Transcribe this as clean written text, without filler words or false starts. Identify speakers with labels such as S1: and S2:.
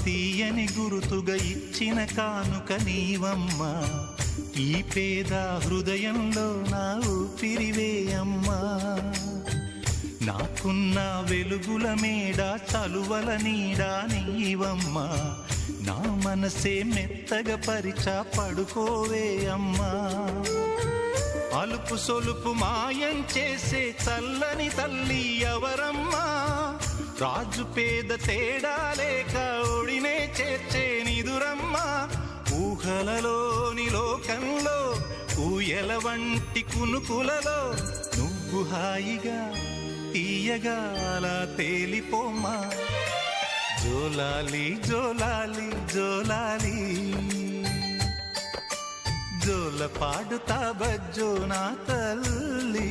S1: తీయని గురుతుగా ఇచ్చిన కానుక నీవమ్మా, ఈ పేద హృదయంలో నా ఊపిరివే అమ్మా. నాకున్న వెలుగుల మేడ చలువల నీడా నీవమ్మా, నా మనసే మెత్తగా పరిచా పడుకోవే అమ్మా. అలుపు సొలుపు మాయం చేసే చల్లని తల్లి ఎవరమ్మా, రాజు పేద తేడా లేక ఒడినే చేర్చే నిదురమ్మా. ఊహలలోని లోకంలో ఊయల వంటి కునుకులలో నువ్వు హాయిగా తీయగా అలా తేలిపోమ్మా. జోలాలి జోలాలి జోలాలి, జోల పాడుతా బజ్జో నా తల్లి.